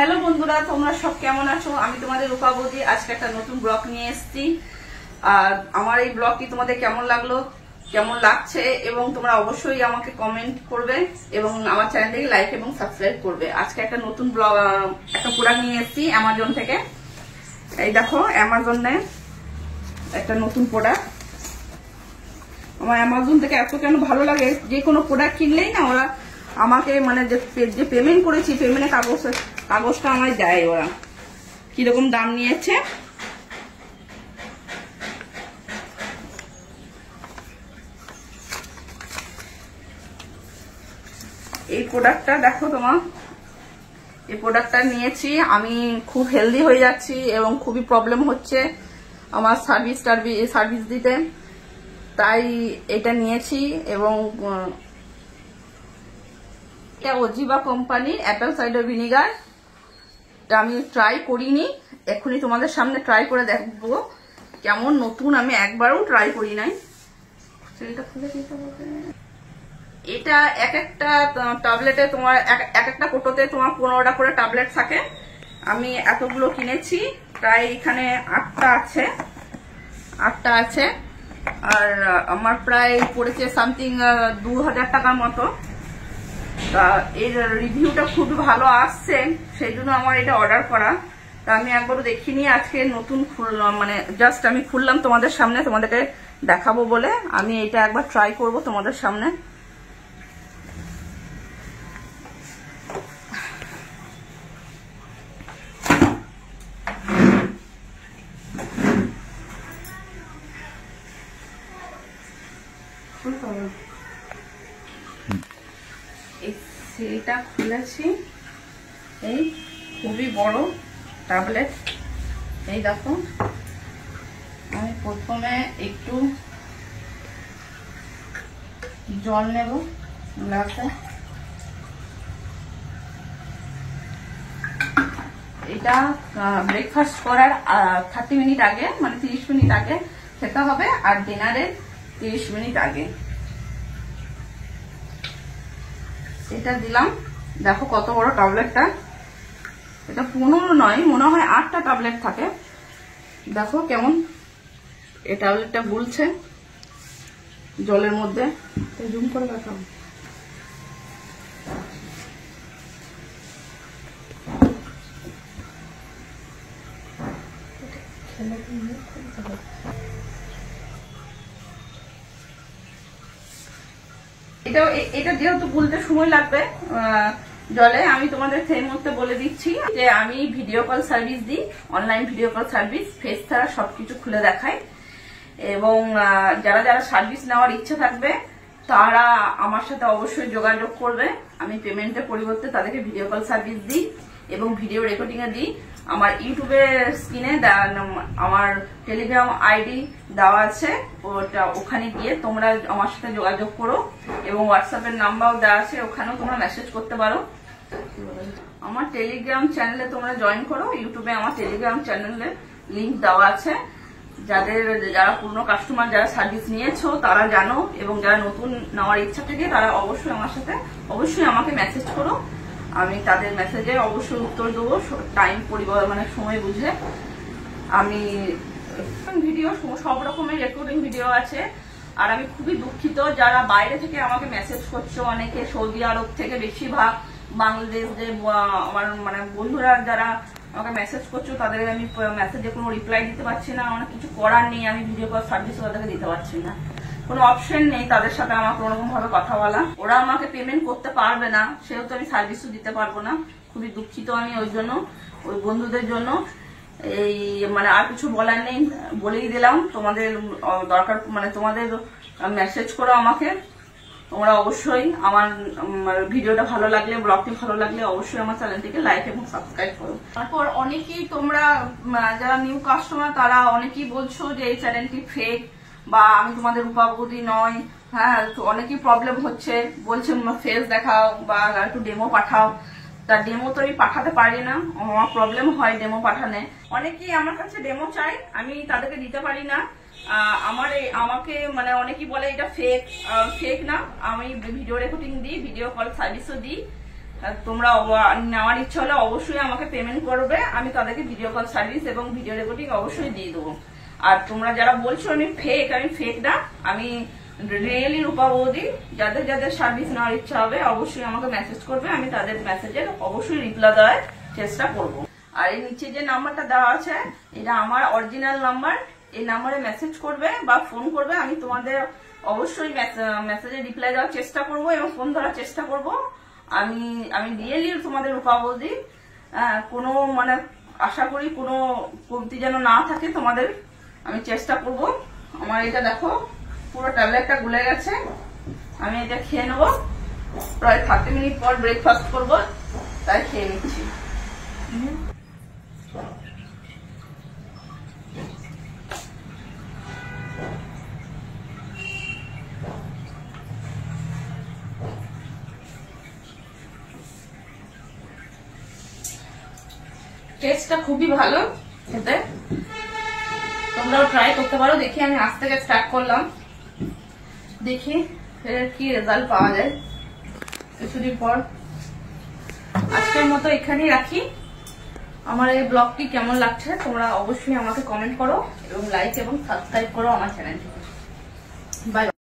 Hello বন্ধুরা, তোমরা সব কেমন আছো? আমি তোমাদের রূপা বৌদি আজকে একটা নতুন ব্লগ নিয়ে এসেছি। আর আমার এই ব্লগটি তোমাদের কেমন লাগলো, কেমন লাগছে, এবং তোমরা অবশ্যই আমাকে কমেন্ট করবে এবং আমার চ্যানেলটাকে লাইক এবং সাবস্ক্রাইব করবে। আজকে একটা নতুন ব্লগ, একটা প্রোডাক্ট নিয়ে এসেছি অ্যামাজন থেকে। এই দেখো, অ্যামাজনে একটা নতুন প্রোডাক্ট। আমার অ্যামাজন থেকে এত কেন ভালো লাগে, যে কোনো প্রোডাক্ট কিনলেই না ওরা আমাকে মানে যে পেমেন্ট করেছি পেমেন্টের কাগজটা আমায় দেয়। ওরা কিরকম দাম নিয়েছে এই প্রোডাক্টটা দেখো। এই প্রোডাক্টটা নিয়েছি আমি, খুব হেলদি হয়ে যাচ্ছি এবং খুবই প্রবলেম হচ্ছে আমার সার্ভিস দিতে, তাই এটা নিয়েছি। এবং এটা অজিবা কোম্পানির অ্যাপেল সাইডার ভিনিগার। আমি ট্রাই করিনি, এখনই তোমাদের সামনে ট্রাই করে দেখবো কেমন নতুন। আমি একবারও ট্রাই করি নাই। এটা এক একটা ট্যাবলেটে তোমার এক একটা কোটোতে তোমার 15টা করে ট্যাবলেট থাকে। আমি এতগুলো কিনেছি, প্রায় এখানে 8টা আছে। আর আমার প্রায় পড়েছে সামথিং 2000 টাকার মতো। তা এর রিভিউটা খুব ভালো আসছে, সেই জন্য আমার এটা অর্ডার করা। তা আমি একবারও দেখিনি, আজকে নতুন মানে জাস্ট আমি খুললাম তোমাদের সামনে, তোমাদেরকে দেখাবো বলে আমি এটা একবার ট্রাই করব তোমাদের সামনে। এটা খুলেছি, এই খুবই বড় ট্যাবলেট। এই দেখো, আমি প্রথমে একটু জল নেব গ্লাসে। এটা ব্রেকফাস্ট করার 30 মিনিট আগে, মানে 30 মিনিট আগে খেতে হবে, আর ডিনারের 30 মিনিট আগে। এটা দিলাম, দেখো কত বড় ট্যাবলেটটা। এটা 15 নয়, মনে হয় 8টা ট্যাবলেট থাকে। দেখো কেমন এই ট্যাবলেটটা গুলছে জলের মধ্যে। জুম করে দেখাও। এটা যেহেতু গুলতে সময় লাগবে জলে, আমি তোমাদের সেই মুহূর্তে বলে দিচ্ছি যে আমি ভিডিও কল সার্ভিস দিই, online video call service, face ছাড়া সবকিছু খুলে দেখাই। এবং যারা যারা সার্ভিস নেওয়ার ইচ্ছা থাকবে তারা আমার সাথে অবশ্যই যোগাযোগ করবে। আমি পেমেন্টের পরিবর্তে তাদেরকে ভিডিও কল সার্ভিস দিই এবং ভিডিও রেকর্ডিং এ দিই। আমার ইউটিউবের স্ক্রিনে আমার টেলিগ্রাম আইডি দেওয়া আছে, ওখানে গিয়ে তোমরা আমার সাথে যোগাযোগ করো, এবং হোয়াটসঅ্যাপের নাম্বারও দেওয়া আছে, ওখানেও তোমরা মেসেজ করতে পারো। আমার টেলিগ্রাম চ্যানেলে তোমরা জয়েন করো। ইউটিউবে আমার টেলিগ্রাম চ্যানেলের লিঙ্ক দেওয়া আছে। যারা পুরনো কাস্টমার, যারা সার্ভিস নিয়েছো তারা জানো, এবং যারা নতুন নেওয়ার ইচ্ছা থাকে তারা অবশ্যই আমাকে মেসেজ করো। আমি তাদের মেসেজে অবশ্যই উত্তর দেবো টাইম মানে সময় বুঝে। আমি ভিডিও সব রকমের রেকর্ডিং ভিডিও আছে। আর আমি খুবই দুঃখিত যারা বাইরে থেকে আমাকে মেসেজ করছো, অনেকে সৌদি আরব থেকে, বেশিরভাগ বাংলাদেশ যে আমার মানে বন্ধুরা যারা আমাকে মেসেজ করছো, তাদের আমি মেসেজে কোনো রিপ্লাই দিতে পারছি না। আমার কিছু করার নেই, আমি ভিডিও কল সার্ভিস তাদেরকে দিতে পারছি না, কোনো অপশন নেই তাদের সাথে আমার কোনো রকম ভাবে কথা বলা। ওরা আমাকে পেমেন্ট করতে পারবে না, সেহেতু আমি সার্ভিসও দিতে পারবো না। খুবই দুঃখিত আমি ওই জন্য, ওই বন্ধুদের জন্য। এই মানে আর কিছু বলার নেই, বলেই দিলাম। তোমাদের দরকার মানে তোমাদের মেসেজ করো আমাকে। তোমরা অবশ্যই আমার ভিডিওটা ভালো লাগলে, ব্লগটি ভালো লাগলে অবশ্যই আমার চ্যানেলটিকে লাইক এবং সাবস্ক্রাইব করো। তারপর অনেকেই তোমরা যারা নিউ কাস্টমার তারা অনেকেই বলছো যে এই চ্যানেলটি ফেক, বা আমি তোমাদের রূপা বৌদি নয়। হ্যাঁ, অনেকেই প্রবলেম হচ্ছে, বলছে ফেস দেখাও বা একটু ডেমো পাঠাও। তা ডেমো তো আমি পাঠাতে পারি না, আমার প্রবলেম হয় ডেমো পাঠানে। অনেকেই আমার কাছে ডেমো চাই, আমি তাদেরকে দিতে পারি না। আমাকে মানে অনেকেই বলে এটা ফেক না। আমি ভিডিও রেকর্ডিং দিই, ভিডিও কল সার্ভিসও দিই, তোমরা নেওয়ার ইচ্ছা হলে অবশ্যই আমাকে পেমেন্ট করবে, আমি তাদেরকে ভিডিও কল সার্ভিস এবং ভিডিও রেকর্ডিং অবশ্যই দিয়ে দেবো। আর তোমরা যারা বলছো আমি ফেক না, আমি রিয়েলি রূপা বৌদি। যাদের যাদের সার্ভিস নেওয়ার ইচ্ছা হবে অবশ্যই আমাকে মেসেজ করবে, আমি তাদের মেসেজের অবশ্যই রিপ্লাই দেওয়ার চেষ্টা করব। আর এই নিচে যে নাম্বারটা দেওয়া আছে এটা আমার অরিজিনাল নাম্বার, এই নাম্বারে মেসেজ করবে বা ফোন করবে, আমি তোমাদের অবশ্যই মেসেজে রিপ্লাই দেওয়ার চেষ্টা করব এবং ফোন ধরার চেষ্টা করব। আমি রিয়েলি তোমাদের রূপা বৌদি। কোনো মানে আশা করি কোনো কমতি যেন না থাকে তোমাদের, আমি চেষ্টা করব। আমার এটা দেখো পুরো ট্যাবলেটটা গুলে গেছে, আমি এটা খেয়ে নেবো। প্রায় 30 মিনিট পর ব্রেকফাস্ট করব, তাই খেয়ে নিচ্ছি। টেস্টটা খুবই ভালো খেতে, তোমরাও ট্রাই করতে পারো। দেখি আমি আজ থেকে স্টার্ট করলাম, দেখি এর কি রেজাল্ট পাওয়া যায় কিছুদিন পর। আজকের মতো এখানেই রাখি। আমার এই ব্লগটি কেমন লাগছে তোমরা অবশ্যই আমাকে কমেন্ট করো এবং লাইক এবং সাবস্ক্রাইব করো আমার চ্যানেলটিকে। বাই।